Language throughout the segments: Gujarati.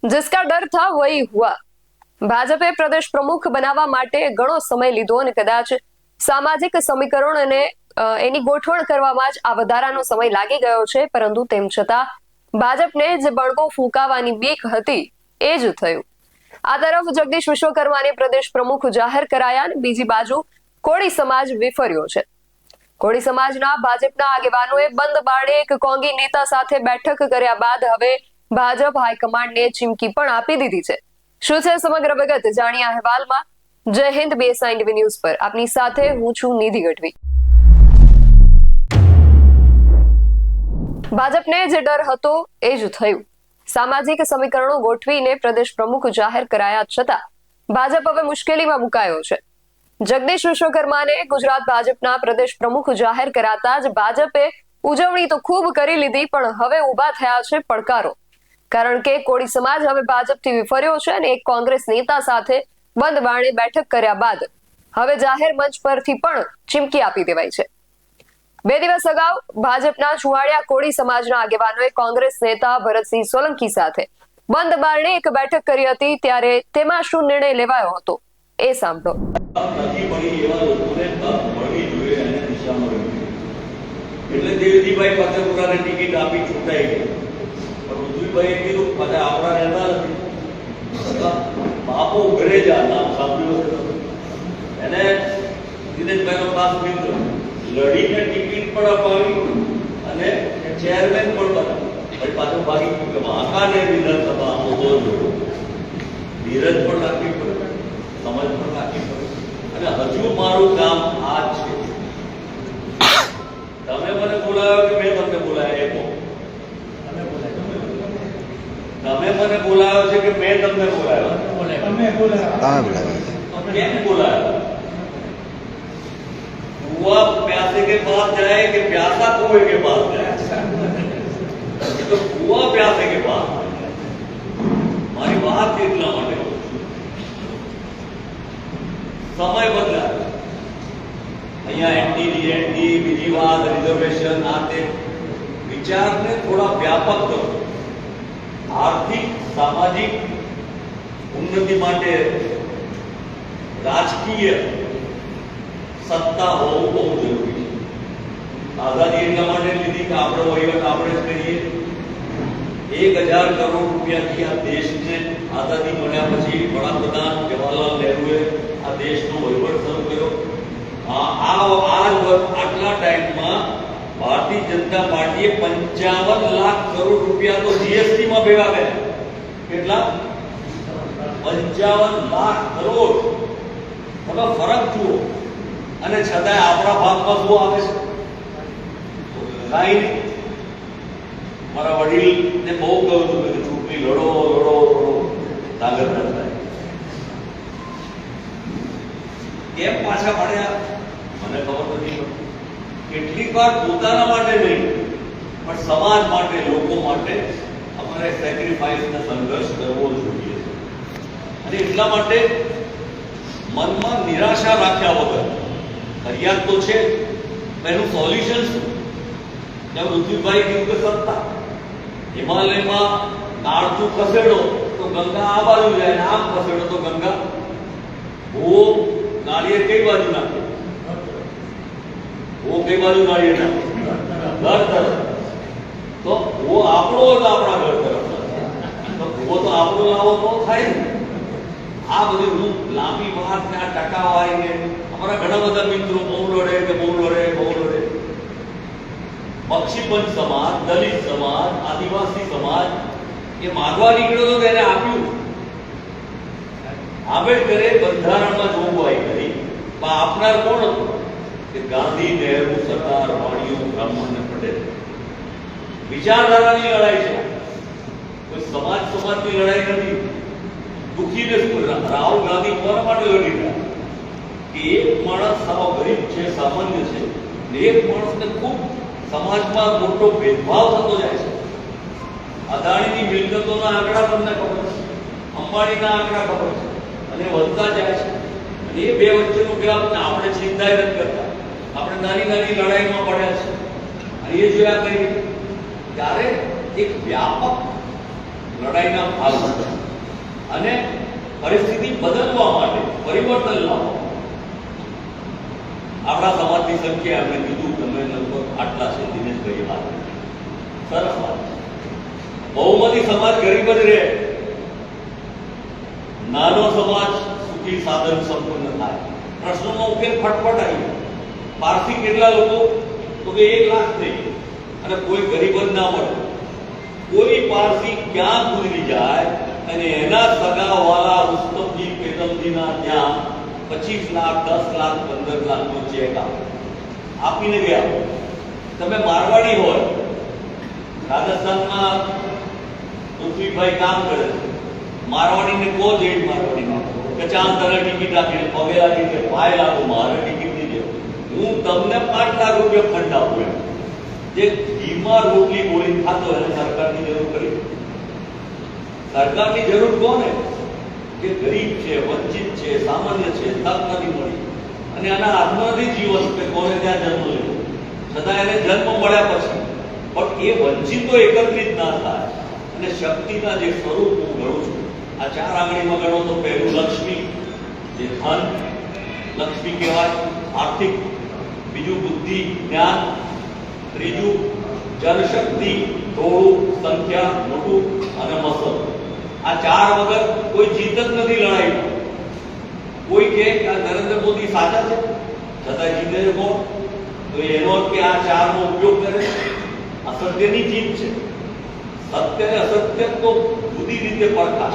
जिसका डर था वही हुआ। ભાજપે પ્રદેશ પ્રમુખ બનાવવા માટે ઘણો સમય લીધો અને કદાચ સામાજિક સમીકરણ અને એની ગોઠવણ કરવામાં જ આ વધારાનો સમય લાગી ગયો છે, પરંતુ તેમ છતાં ભાજપને જે બળગો ફૂંકાવાની બીક હતી એ જ થયું। આ તરફ જગદીશ વિશ્વકર્માને પ્રદેશ પ્રમુખ જાહેર કરાયા અને બીજી બાજુ કોળી સમાજ વિફર્યો છે। કોળી સમાજના ભાજપના આગેવાનોએ બંધ બારણે એક કોંગી નેતા સાથે બેઠક કર્યા બાદ હવે ભાજપ હાઈકમાન્ડને ચીમકી પણ આપી દીધી છે। શું છે સમગ્ર વિગત જાણીએ અહેવાલમાં। જય હિન્દ, BSI ટીવી ન્યૂઝ પર આપની સાથે હું છું નિધિ ગઢવી। ભાજપને જે ડર હતો એ જ થયું। સામાજિક સમીકરણો ગોઠવીને પ્રદેશ પ્રમુખ જાહેર કરાયા છતાં ભાજપ હવે મુશ્કેલીમાં મુકાયો છે। જગદીશ વિશ્વકર્માને ગુજરાત ભાજપના પ્રદેશ પ્રમુખ જાહેર કરાતા જ ભાજપે ઉજવણી તો ખૂબ કરી લીધી, પણ હવે ઊભા થયા છે પડકારો। કારણ કે કોળી સમાજ હવે ભાજપથી વિફર્યો છે અને એક કોંગ્રેસ નેતા સાથે બંધ બારણે બેઠક કર્યા બાદ હવે જાહેર મંચ પરથી પણ ચીમકી આપી દેવાઈ છે। 2 દિવસ અગાઉ ભાજપના છુવાડિયા કોળી સમાજના આગેવાનોએ કોંગ્રેસ નેતા ભરતસિંહ સોલંકી સાથે બંધ બારણે એક બેઠક કરી હતી, ત્યારે તેમાં શું નિર્ણય લેવાયો હતો એ સાંભળો। નથી મળી એવા લોકોને તક મળવી જોઈએ અને દિશા મળવી જોઈએ, એટલે દેવજીભાઈ ફતેપુરાને ટિકિટ આપી છૂટાઈ ગઈ, પણ ઋત્વિભાઈએ કીધું પાછા આપણા રહેતા નથી, બાપો ઘરેજા નામ સાંભળ્યું એને દિનેશભાઈનો ખાસ મિત્ર લડીને ટિકિટ પણ અપાવી અને ચેરમેન પણ બનાવ્યો, પછી પાછું ભાગી ગયું કે વાંકાને વિધાનસભા આપો તો ધીરજ પણ રાખવી પડે, સમજ પણ રાખવી પડે, અને હજુ મારું કામ આ છે। તમે મને બોલાવ્યો કે મેં તમને બોલાવ્યા? એ કહો। તમે મને બોલાવ્યો છે કે મેં તમને બોલાવ્યો? કેમ બોલાવ્યો? कुआं प्यासे के पास जाए कि प्यासा कुएं के पास जाए? तो कुआं प्यासे के पास। મારી વાત એટલા માટે સમય બદલાયો, અહીંયા એનડી બીજી વાત રિઝર્વેશન આ તે વિચારને થોડા વ્યાપક કરો। આર્થિક સામાજિક ઉન્નતિ માટે રાજકીય સત્તા હોવું બહુ જરૂરી છે। આઝાદી એટલા માટે લીધી કે આપણો વહીવટ આપણે જ કરીએ। 1000 કરોડ રૂપિયાથી આ દેશને આઝાદી મળ્યા પછી વડાપ્રધાન જવાહરલાલ નહેરુએ આ દેશનો વહીવટ શરૂ કર્યો। આટલા ટાઈમમાં ભારતીય જનતા પાર્ટીએ 55 લાખ કરોડ રૂપિયા તો જીએસટી માં ભેગા કર્યા। કેટલા? 55 લાખ કરોડ। તમે ફરક જુઓ, અને છતાંય આપણા ભાગમાં શું આવે છે? કાંઈ નહીં। મારા વડીલને બહુ કહ્યું હતું કે ચૂંટણી લડો લડો લડો, તાકાત ન થાય। કેમ પાછા પડ્યા મને ખબર નથી પડતી। કેટલીક વાર પોતાના માટે નહીં પણ સમાજ માટે, લોકો માટે અમારે સેક્રિફાઈસનો સંઘર્ષ કરવો જોઈએ, અને એટલા માટે મનમાં નિરાશા રાખ્યા વગર ફરિયાદ તો છે, એનું સોલ્યુશન શું? જેમ ઋત્વિભાઈ કીધું કે સત્તા, હિમાલયમાં નાળચું ખસેડો તો ગંગા આ બાજુ જાય, આમ ખસેડો તો ગંગા वो नारियल कई बाजू नाखे, वो कई बाजू नारियल नाखे घर तरफ, तो वो આપણો તો આપણા ઘર તરફ, તો वो तो આપણો લાવો તો થાય ને। આ બધી હું લાંબી વાત ને આ ટકાવારી ને અમારા ઘણા બધા મિત્રો બહુ લડે કે બહુ લડે બહુ લડે। બક્ષીપંચ સમાજ, દલિત સમાજ, આદિવાસી સમાજ એ માગવા નીકળ્યો તો એને આપ્યું। આંબેડકરે બંધારણમાં જોગવાઈ કરી, પણ આપનાર કોણ હતું? કે ગાંધી, નહેરુ, સરદાર, વાણીઓ, બ્રાહ્મણ ને પટેલ। વિચારધારાની લડાઈ છે, કોઈ સમાજની લડાઈ નથી। દુઃખીને રાહુલ ગાંધી કોના માટે લડી રહ્યા? કે એક માણસ સાવ ગરીબ છે, સામાન્ય છે, ને એક માણસને ખૂબ સમાજમાં મોટો ભેદભાવ થતો જાય છે। અદાણીની મિલકતોના આંકડા તમને ખબર છે, અંબાણીના આંકડા ખબર છે, અને વધતા જાય છે। અને એ બે વચ્ચેનું ગ્રાફને આપણે ચિંતા નથી કરતા, આપણે નાની નાની લડાઈમાં પડ્યા છે। અને એ જોયા કરીએ ત્યારે એક વ્યાપક લડાઈના ભાગ અને પરિસ્થિતિ બદલવા માટે પરિવર્તન લાવવા આપણા સમાજની સંખ્યા એમણે કીધું તમે લગભગ આટલા છે દિનેશભાઈ વાત સરસ વાત બહુમતી સમાજ ગરીબ જ રહે નાનો સમાજ સુખી સાધન સંપન્ન થાય પ્રશ્નોનો ઉકેલ ફટફટ આવી પારસી કેટલા લોકો તો કે 1 લાખ થઈ અને કોઈ ગરીબ જ ના મળે કોઈ પારસી ક્યાં ગુજરી જાય અને એના સગાવાળા ઉસ્તમજી પેદમજીના ત્યાં 25 લાખ 10 લાખ 15 લાખનો ચેક આપીને ગયા તમે મારવાડી હોય રાજસ્થાનમાં પૃથ્વીભાઈ કામ કરે છે મારવાડીને કહો જેઠ મારવાડીમાં કે ચાલ તને ટિકિટ આપીને પગે લાગીને પાય લાગો મારે ટિકિટ નહીં દે હું તમને 5 લાખ રૂપિયા ફંડ આપું એમ જે ઘીમાં રોટલી બોલી ખાતો એને સરકારની જરૂર કરી સરકારની જરૂર કોને જે ગરીબ છે વંચિત છે સામાન્ય છે તક નથી મળી અને આના હાથમાં નથી જીવન કે કોને ત્યાં જન્મ લેવો છતાં એને જન્મ મળ્યા પછી પણ એ વંચિતો એકત્રિત ના થાય અને શક્તિના જે સ્વરૂપ હું ગણું છું આ 4 આંગળીમાં ગણો તો પહેલું લક્ષ્મી જે ધન લક્ષ્મી કહેવાય આર્થિક બીજું બુદ્ધિ જ્ઞાન ત્રીજું જનશક્તિ થોડું સંખ્યા મોટું અને મસલ આ 4 વગર કોઈ જીત જ નથી લડાઈમાં કોઈ કહે કે આ નરેન્દ્ર મોદી સાચા છે છતાં જીતે છે કોણ તો એનો અર્થ કે આ 4 નો ઉપયોગ કરે અસત્યની જીત છે સત્ય અને અસત્ય તો જુદી રીતે પડખા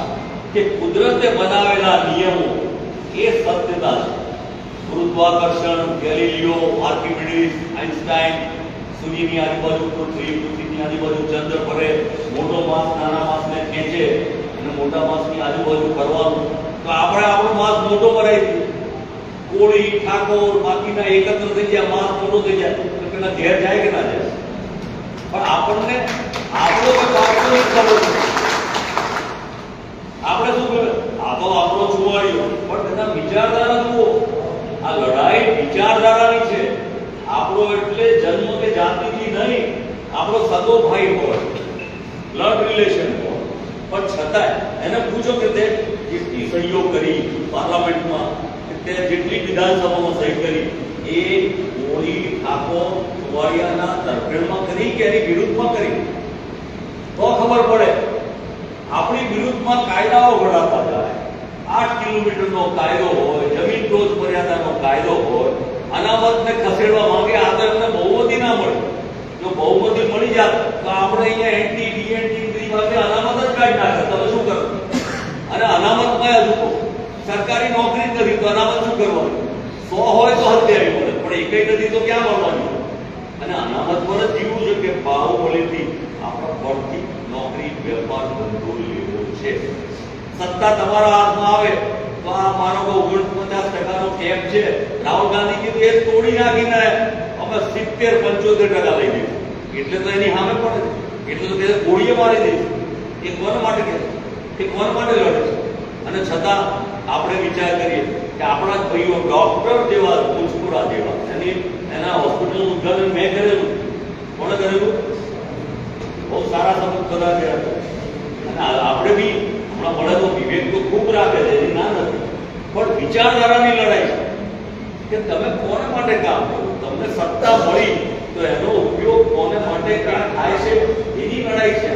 કે કુદરતે બનાવેલા નિયમો એ સત્યતા છે ગુરુત્વાકર્ષણ ગેલિલિયો આર્કિમિડીઝ આઇન્સ્ટાઈન સૂર્યની આજુબાજુ પૃથ્વી પૃથ્વીની આજુબાજુ ચંદ્ર ફરે મોટો માસ નાના માસને ખેંચે અને મોટા માસની આજુબાજુ ફરવાનું તો આપણે આપણો માસ મોટો કરાવી દીધો કોળી ઠાકોર બાકીના એકત્ર થઈ જાય માસ મોટો થઈ જાય તો પેલા ઘેર જાય કે ના જાય પણ આપણને આપણો તો આપણે શું કરે આ તો આપણો છુવાડ્યો પણ તેના વિચારધારા જુઓ આ લડાઈ વિચારધારાની છે આપણો એટલે જન્મ કે જાતિથી નહીં આપણો સગો ભાઈ હોય બ્લડ રિલેશન હોય પણ છતાંય એને પૂછો કે તે કેટલી સહીઓ કરી પાર્લામેન્ટમાં તે જેટલી વિધાનસભામાં સહી કરી એ કોળી ઠાકોર સુવાડિયાના તરફેણમાં કરી કે એની વિરુદ્ધમાં કરી તો ખબર પડે આપણી વિરુદ્ધમાં કાયદાઓ ઘડાતા જાય 8 કિલોમીટરનો કાયદો હોય જમીન રોજ મર્યાદાનો કાયદો હોય અનામતને ખસેડવા માંગે આ તો એમને બહુમતી ના મળે જો બહુમતી મળી જાય તો આપણે અહીંયા એન્ટી ડીએનટી પાસે અનામત જ કાઢી નાખે તમે શું કરો અને અનામતમાં હજુ તો સરકારી નોકરી જ નથી તો અનામત શું કરવાનું 100 હોય તો હત્યાવી મળે પણ એકઈ નથી તો ક્યાં મળવાની અને અનામત પર જ જીવવું છે કે બાહુબલીથી આપણા પરથી નોકરી વેપાર ધંધો લેવો છે સત્તા તમારા હાથમાં આવે તો આ માનો 49% કેપ છે રાહુલ ગાંધી કીધું એ તોડી નાખીને અમે 70-75% લઈ દઈશું એટલે તો એની સામે પડે એટલે તો તે ગોળીએ મારી દઈશું એ કોણ માટે કે એ કોણ માટે લડે છે અને છતાં આપણે વિચાર કરીએ કે આપણા જ ભાઈઓ ડોક્ટર જેવા પુષ્કુરા જેવા એના હોસ્પિટલનું ઉદ્ઘાટન મેં કરેલું કોણે કરેલું બહુ સારા સમજ બધા ગયા અને આપણે બી હમણાં મળે તો વિવેક તો ખૂબ રાખે છે એની ના નથી પણ વિચારધારાની લડાઈ છે કે તમે કોને માટે કામ કરો તમને સત્તા મળી તો એનો ઉપયોગ કોને માટે થાય છે એની લડાઈ છે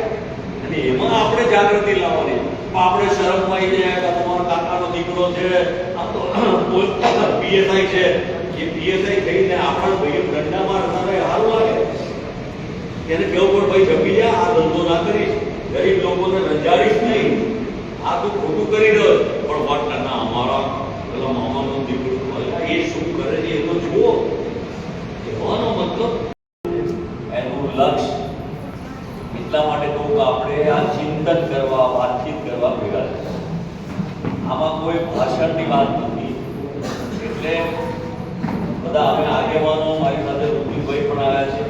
અને એમાં આપણે જાગૃતિ લાવવાની આપણે શરમમાં આવી જાય કે તમારો કાકાનો દીકરો છે આ તો પીએસઆઈ છે એ પીએસઆઈ થઈને આપણા ભાઈ દંડા મારનારા સારું લાગે એને કેવું પણ ભાઈ જપી જા આ ધંધો ના કરીશ ગરીબ લોકોને રંજાડીશ નહીં આ તું ખોટું કરી રહ્યો પણ વાત ના અમારા પેલા મામાનો દીકરો એ શું કરે છે એ તો જુઓ એનો મતલબ એનું લક્ષ્ય એટલા માટે કહું કે આપણે આ ચિંતન કરવા વાતચીત કરવા ભેગા છે આમાં કોઈ ભાષણની વાત નથી એટલે બધા અમે આગેવાનો મારી સાથે ઋતિકભાઈ પણ આવ્યા છે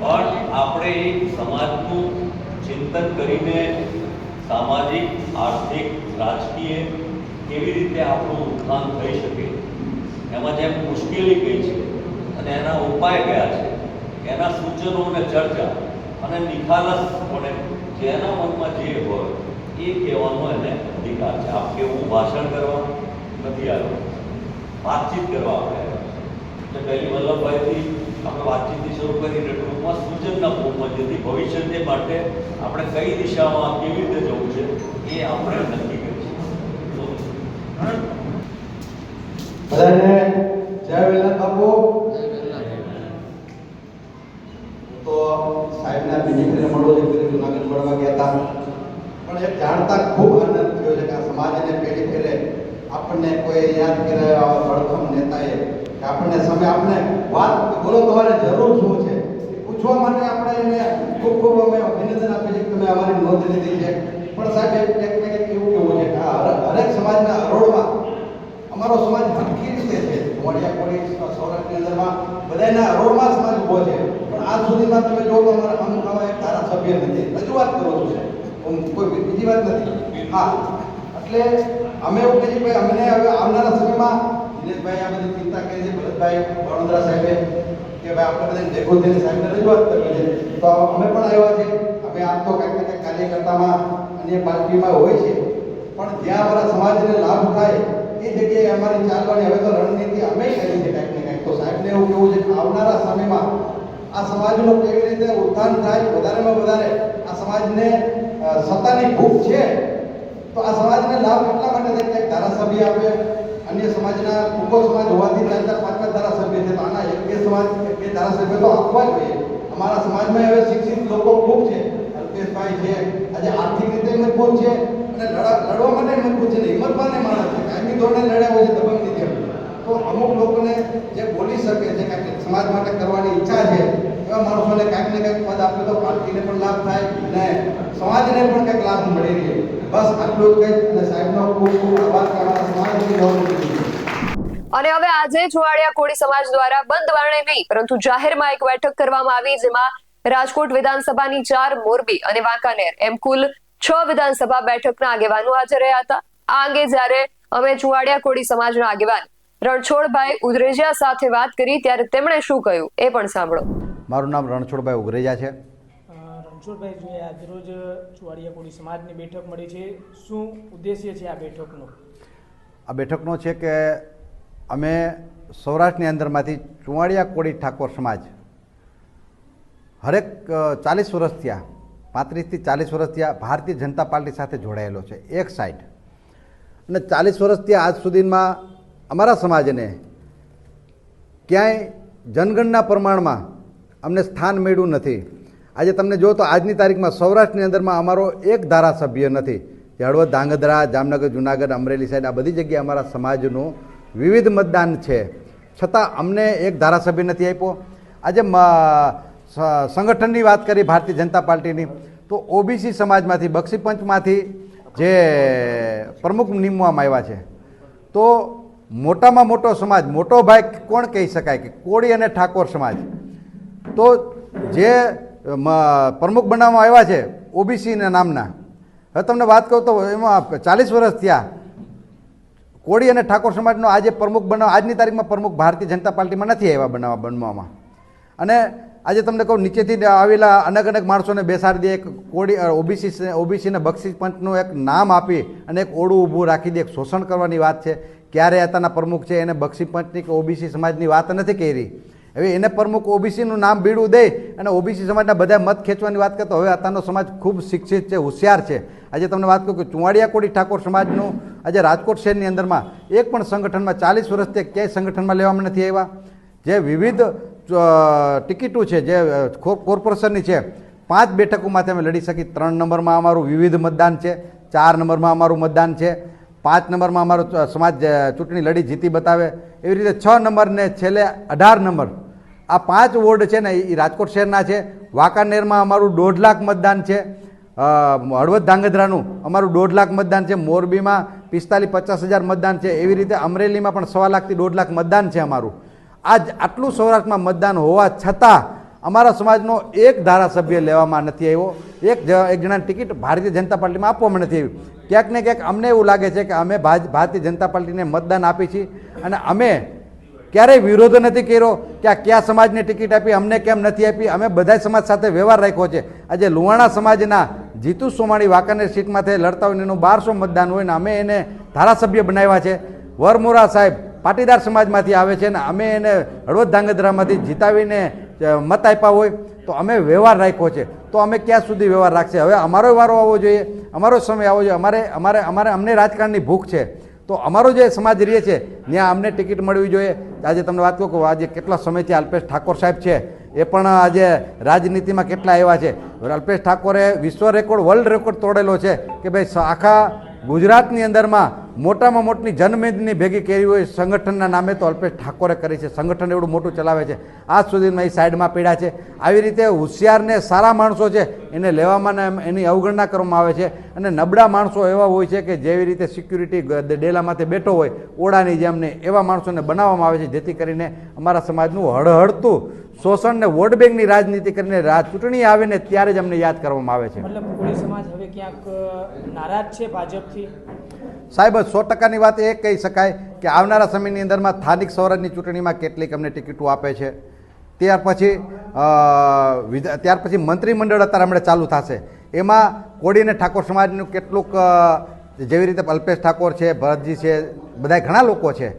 પણ આપણે સમાજનું ચિંતન કરીને સામાજિક આર્થિક રાજકીય કેવી રીતે આપણું ઉત્થાન થઈ શકે એમાં જેમ મુશ્કેલી કઈ છે અને એના ઉપાય કયા છે એના સૂચનો અને ચર્ચા અને નિખાલસપણે જેના મનમાં જે હોય એ કહેવાનો એને અધિકાર છે. આપ કે હું ભાષણ કરવા નથી આવ્યો, વાતચીત કરવા આપણે આવ્યા. એટલે પહેલી વલ્લભભાઈથી આપણે વાતચીતથી શરૂ કરીને ટૂંકમાં સૂચનના ફોર્મમાં જેથી ભવિષ્યને માટે આપણે કઈ દિશામાં કેવી રીતે જવું છે એ આપણે નક્કી કરીશું. બધાને જય વેલનાથ બાપુ. તો સાહેબના બીજી ફેરે મળો છે, ફેરે જુનાગઢ મળવા ગયા હતા, પણ એક જાણતા ખૂબ આનંદ થયો છે કે આ સમાજને પેઢી ફેરે આપણને કોઈ યાદ કરે આવા બળખમ નેતાએ કે આપણને સમય આપણે વાત બોલો તમારે જરૂર શું છે એ પૂછવા માટે આપણે એને ખૂબ ખૂબ અમે અભિનંદન આપીએ છીએ કે તમે અમારી નોંધ લીધી છે. પણ સાહેબ એક એવું કેવું છે કે આ હરેક સમાજના હરોળમાં અમારો સમાજ હરખી રીતે છે. મોડિયા કોળી સૌરાષ્ટ્રની અંદરમાં બધાના હરોળમાં સમાજ ઊભો છે, પણ આજ સુધીમાં તમે જો તો અમારા અમુક આવા એક ધારાસભ્ય નથી. રજૂઆત કરો છો સાહેબ, કોઈ બીજી વાત નથી. હા, એટલે અમે એવું કહીએ ભાઈ અમને હવે આવનારા સમયમાં દિનેશભાઈ આ બધી ચિંતા કરી છે, ભરતભાઈ વડોદરા સાહેબે કે ભાઈ આપણે બધાને ભેગો થઈને સાહેબને રજૂઆત કરવી છે, તો અમે પણ આવ્યા છે. અમે આમ તો કંઈક ને કંઈક કાર્યકર્તામાં અન્ય પાર્ટીમાં હોય છે, પણ જ્યાં અમારા સમાજને લાભ થાય એ જગ્યાએ અમારી ચાલવાની હવે તો રણનીતિ અમે કરી છે કંઈક ને કંઈક. તો સાહેબને એવું કેવું છે કે આવનારા સમયમાં આ સમાજનું કેવી રીતે ઉત્થાન થાય, વધારેમાં વધારે આ સમાજને સત્તાની ભૂખ છે તો આ સમાજને લાભ એટલા માટે થાય કે ધારાસભ્ય આપે. અન્ય સમાજના ટૂંકો સમાજ હોવાથી 4-4-5 ધારાસભ્ય છે, તો આના એક બે સમાજ બે ધારાસભ્ય તો આપવા જોઈએ. અમારા સમાજમાં હવે શિક્ષિત લોકો ખૂબ છે. અલ્પેશભાઈ છે, આજે આર્થિક રીતે મજબૂત છે અને લડવા માટે મજબૂત છે ને હિંમતવાન માણસ છે. કાયમી ધોરણે લડ્યા હોય છે દબંગની જેમ. તો અમુક લોકોને જે બોલી શકે છે કાંઈક સમાજ માટે કરવાની ઈચ્છા છે એવા માણસોને કાંઈક ને કાંઈક પદ આપે તો પાર્ટીને પણ લાભ થાય અને સમાજને પણ કંઈક લાભ મળી રહે. બસ આટલું જ કંઈક. અને સાહેબનો ખૂબ ખૂબ આભાર કે અમારા સમાજની નોંધ લીધી. અને હવે આજે ચુવાડિયા કોળી સમાજ દ્વારા બંધ બારણે નહીં પરંતુ જાહેરમાં એક બેઠક કરવામાં આવી, જેમાં રાજકોટ વિધાનસભાની 4, મોરબી અને વાંકાનેર એમ કુલ 6 વિધાનસભા બેઠકના આગેવાનો હાજર રહ્યા હતા. આ અંગે જ્યારે અમે ચુવાડિયા કોળી સમાજના આગેવાન રણછોડભાઈ ઉદરેજા સાથે વાત કરી ત્યારે તેમણે શું કહ્યું એ પણ સાંભળો. મારું નામ રણછોડભાઈ ઉગરેજા છે. રણછોડભાઈ, જોઈએ આજરોજ ચુવાડિયા કોળી સમાજની બેઠક મળી છે, શું ઉદ્દેશ્ય છે આ બેઠકનો? આ બેઠકનો છે કે અમે સૌરાષ્ટ્રની અંદરમાંથી ચુવાડિયા કોળી ઠાકોર સમાજ હરેક 40 વર્ષ થયા, 35 થી 40 વર્ષ થયા ભારતીય જનતા પાર્ટી સાથે જોડાયેલો છે એક સાઈડ. અને 40 વર્ષથી આજ સુધીમાં અમારા સમાજને ક્યાંય જનગણના પ્રમાણમાં અમને સ્થાન મળ્યું નથી. આજે તમને જો તો આજની તારીખમાં સૌરાષ્ટ્રની અંદરમાં અમારો એક ધારાસભ્ય નથી. હળવદ, ધાંગધ્રા, જામનગર, જુનાગઢ, અમરેલી સાઈડ આ બધી જગ્યાએ અમારા સમાજનું વિવિધ મતદાન છે, છતાં અમને એક ધારાસભ્ય નથી આપ્યો. આજે સંગઠનની વાત કરી ભારતીય જનતા પાર્ટીની, તો ઓબીસી સમાજમાંથી બક્ષીપંચમાંથી જે પ્રમુખ નીમવામાં આવ્યા છે, તો મોટામાં મોટો સમાજ, મોટો ભાઈ કોણ કહી શકાય કે કોળી અને ઠાકોર સમાજ. તો જે પ્રમુખ બનાવવામાં આવ્યા છે ઓબીસીના નામના, હવે તમને વાત કહું તો એમાં 40 વર્ષ થયા કોળી અને ઠાકોર સમાજનો આજે પ્રમુખ બનાવ આજની તારીખમાં પ્રમુખ ભારતીય જનતા પાર્ટીમાં નથી આવ્યા બનવામાં. અને આજે તમને કહું નીચેથી આવેલા અનેક માણસોને બેસાડી દે, એક કોળી ઓબીસીને બક્ષી પંચનું એક નામ આપી અને એક ઓળું ઊભું રાખી દે, એક શોષણ કરવાની વાત છે. ક્યારે અત્યારના પ્રમુખ છે એને બક્ષી પંચની કે ઓબીસી સમાજની વાત નથી કરી. હવે એને પ્રમુખ ઓબીસીનું નામ બીડું દે અને ઓબીસી સમાજના બધા મત ખેંચવાની વાત કરતો. હવે અત્યારનો સમાજ ખૂબ શિક્ષિત છે, હોશિયાર છે. આજે તમને વાત કહું કે ચુવાડિયા કોળી ઠાકોર સમાજનું આજે રાજકોટ શહેરની અંદરમાં એક પણ સંગઠનમાં 40 વર્ષથી ક્યાંય સંગઠનમાં લેવામાં નથી આવ્યા. જે વિવિધ ટિકિટો છે જે કોર્પોરેશનની છે, 5 બેઠકોમાંથી અમે લડી શકી. 3 નંબરમાં અમારું વિવિધ મતદાન છે, 4 નંબરમાં અમારું મતદાન છે, 5 નંબરમાં અમારો સમાજ ચૂંટણી લડી જીતી બતાવે. એવી રીતે 6 નંબર ને છેલ્લે 18 નંબર આ 5 વોર્ડ છે ને એ રાજકોટ શહેરના છે. વાંકાનેરમાં અમારું 1.5 લાખ મતદાન છે, હળવદ ધાંગધ્રાનું અમારું 1.5 લાખ મતદાન છે, મોરબીમાં 45-50 હજાર મતદાન છે. એવી રીતે અમરેલીમાં પણ 1.25 લાખથી 1.5 લાખ મતદાન છે અમારું. આજ આટલું સૌરાષ્ટ્રમાં મતદાન હોવા છતાં અમારા સમાજનો એક ધારાસભ્ય લેવામાં નથી આવ્યો. એક જણાની ટિકિટ ભારતીય જનતા પાર્ટીમાં આપવામાં નથી આવી. ક્યાંક ને ક્યાંક અમને એવું લાગે છે કે અમે ભારતીય જનતા પાર્ટીને મતદાન આપી છીએ અને અમે ક્યારેય વિરોધ નથી કર્યો કે આ કયા સમાજને ટિકિટ આપી, અમને કેમ નથી આપી. અમે બધા સમાજ સાથે વ્યવહાર રાખ્યો છે. આજે લુહાણા સમાજના જીતુ સોમાણી વાંકાનેર સીટમાંથી લડતા હોય ને એનું 1200 મતદાન હોય ને અમે એને ધારાસભ્ય બનાવ્યા છે. વરમોરા સાહેબ પાટીદાર સમાજમાંથી આવે છે ને અમે એને હળવદ ધાંગધ્રામાંથી જીતાવીને મત આપ્યા હોય તો અમે વ્યવહાર રાખ્યો છે. તો અમે ક્યાં સુધી વ્યવહાર રાખશે? હવે અમારો વારો આવવો જોઈએ, અમારો સમય આવવો જોઈએ. અમને રાજકારણની ભૂખ છે તો અમારો જે સમાજ રહે છે ત્યાં અમને ટિકિટ મળવી જોઈએ. આજે તમને વાત કહું કે આજે કેટલા સમયથી અલ્પેશ ઠાકોર સાહેબ છે એ પણ આજે રાજનીતિમાં કેટલા આવ્યા છે. અલ્પેશ ઠાકોરે વિશ્વ રેકોર્ડ વર્લ્ડ રેકોર્ડ તોડેલો છે કે ભાઈ આખા ગુજરાતની અંદરમાં મોટામાં મોટી જનમેદની ભેગી કરી હોય સંગઠનના નામે તો અલ્પેશ ઠાકોરે કરી છે. સંગઠન એવડું મોટું ચલાવે છે. આજ સુધીમાં એ સાઈડમાં પીડ્યા છે. આવી રીતે હોશિયારને સારા માણસો છે એને લેવામાં ને એની અવગણના કરવામાં આવે છે અને નબળા માણસો એવા હોય છે કે જેવી રીતે સિક્યુરિટી ડેલામાંથી બેઠો હોય ઓડાની જેમને એવા માણસોને બનાવવામાં આવે છે જેથી કરીને અમારા સમાજનું હળહળતું શોષણ ને વોટ બેંકની રાજનીતિ કરીને ચૂંટણી આવે ને ત્યારે જ અમને યાદ કરવામાં આવે છે. મતલબ કોળી સમાજ હવે ક્યાંક નારાજ છે ભાજપથી? સાહેબ 100%ની વાત એ કહી શકાય કે આવનારા સમયની અંદરમાં સ્થાનિક સ્વરાજની ચૂંટણીમાં કેટલીક અમને ટિકિટો આપે છે. ત્યાર પછી મંત્રીમંડળ અત્યારે હમણાં ચાલુ થશે. એમાં કોળી અને ઠાકોર સમાજનું કેટલુંક જેવી રીતે અલ્પેશ ઠાકોર છે, ભરતજી છે, બધા ઘણા લોકો છે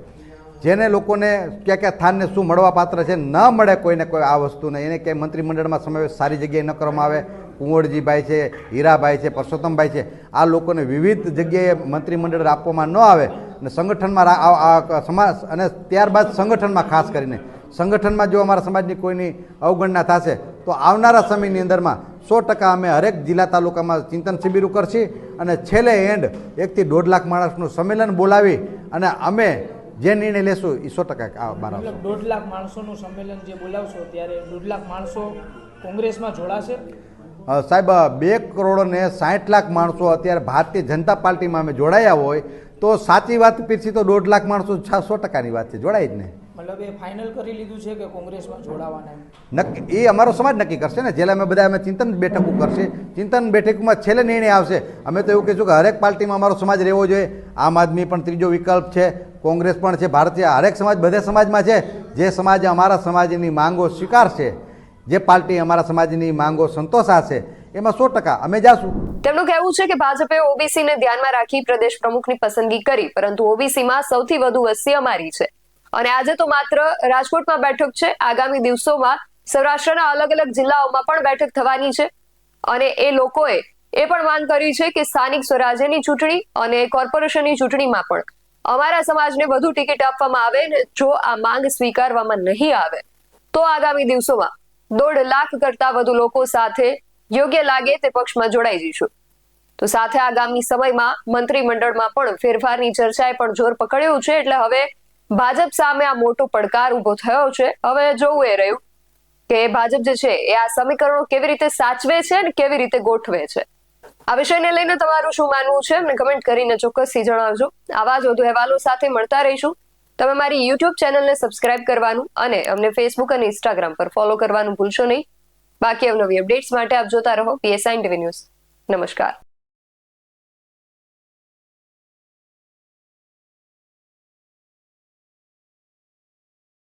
જેને લોકોને ક્યાં ક્યાં સ્થાનને શું મળવા પાત્ર છે ન મળે કોઈને કોઈ આ વસ્તુને એને ક્યાંય મંત્રીમંડળમાં સમાવેશ સારી જગ્યાએ ન કરવામાં આવે. કુંવરજીભાઈ છે, હીરાભાઈ છે, પરસોત્તમભાઈ છે, આ લોકોને વિવિધ જગ્યાએ મંત્રીમંડળ આપવામાં ન આવે અને સંગઠનમાં સમાજ અને ત્યારબાદ સંગઠનમાં ખાસ કરીને સંગઠનમાં જો અમારા સમાજની કોઈની અવગણના થશે તો આવનારા સમયની અંદરમાં 100% અમે હરેક જિલ્લા તાલુકામાં ચિંતન શિબિરો કરશી અને છેલ્લે એન્ડ 1 થી 1.5 લાખ માણસનું સંમેલન બોલાવી અને અમે જે નિર્ણય લેશું એ 100% મારા. મતલબ 1.5 લાખ માણસોનું સંમેલન જે બોલાવશો ત્યારે 1.5 લાખ માણસો કોંગ્રેસમાં જોડાશે? સાહેબ 2 કરોડ ને 60 લાખ માણસો અત્યારે ભારતીય જનતા પાર્ટીમાં અમે જોડાયા હોય તો સાચી વાત પીરસી તો 1.5 લાખ માણસો 100%ની વાત છે, જોડાય જ ને. મતલબ એ ફાઇનલ કરી લીધું છે કે કોંગ્રેસમાં જોડાવાના? નક્કી એ અમારો સમાજ નક્કી કરશે ને. છેલ્લે અમે બધા અમે ચિંતન બેઠકો કરશે. ચિંતન બેઠકમાં છેલ્લે નિર્ણય આવશે. અમે તો એવું કહીશું કે હરેક પાર્ટીમાં અમારો સમાજ રહેવો જોઈએ. આમ આદમી પણ ત્રીજો વિકલ્પ છે, કોંગ્રેસ પણ છે, ભારતીય હરેક સમાજ બધે સમાજમાં છે. જે સમાજ અમારા સમાજની માંગો સ્વીકારશે, જે પાર્ટી અમારા સમાજની માંગો સંતોષાશે એમાં 100% અમે જાશું. તેમનું કહેવું છે કે ભાજપે ઓબીસી ને ધ્યાનમાં રાખી પ્રદેશ પ્રમુખની પસંદગી કરી, પરંતુ ઓબીસીમાં સૌથી વધુ વસ્તી અમારી છે અને આજે તો માત્ર રાજકોટમાં બેઠક છે. આગામી દિવસોમાં સૌરાષ્ટ્રના અલગ અલગ જિલ્લાઓમાં પણ બેઠક થવાની છે અને એ લોકોએ એ પણ માંગ કરી છે કે સ્થાનિક સ્વરાજ્યની ચૂંટણી અને કોર્પોરેશનની ચૂંટણીમાં પણ અમારા સમાજને વધુ ટિકિટ આપવામાં આવે ને જો આ માંગ સ્વીકારવામાં નહીં આવે તો આગામી દિવસોમાં 1.5 લાખ કરતા વધુ લોકો સાથે યોગ્ય લાગે તે પક્ષમાં જોડાઈ જઈશું. તો સાથે આગામી સમયમાં મંત્રીમંડળમાં પણ ફેરફારની ચર્ચાએ પણ જોર પકડ્યું છે. એટલે હવે ભાજપ સામે આ મોટો પડકાર ઉભો થયો છે. હવે જોવું એ રહ્યું કે ભાજપ જે છે એ આ સમીકરણો કેવી રીતે સાચવે છે અને કેવી રીતે ગોઠવે છે. આ વિષયને લઈને તમારું શું માનવું છે અમને કમેન્ટ કરીને ચોક્કસથી જણાવજો. આવા જ વધુ અહેવાલો સાથે મળતા રહીશું. તમે મારી YouTube ચેનલને સબસ્ક્રાઇબ કરવાનું અને અમને Facebook અને Instagram પર ફોલો કરવાનું ભૂલશો નહીં. બાકી અવનવી અપડેટ્સ માટે આપ જોતા રહો PSI TV ન્યૂઝ. નમસ્કાર.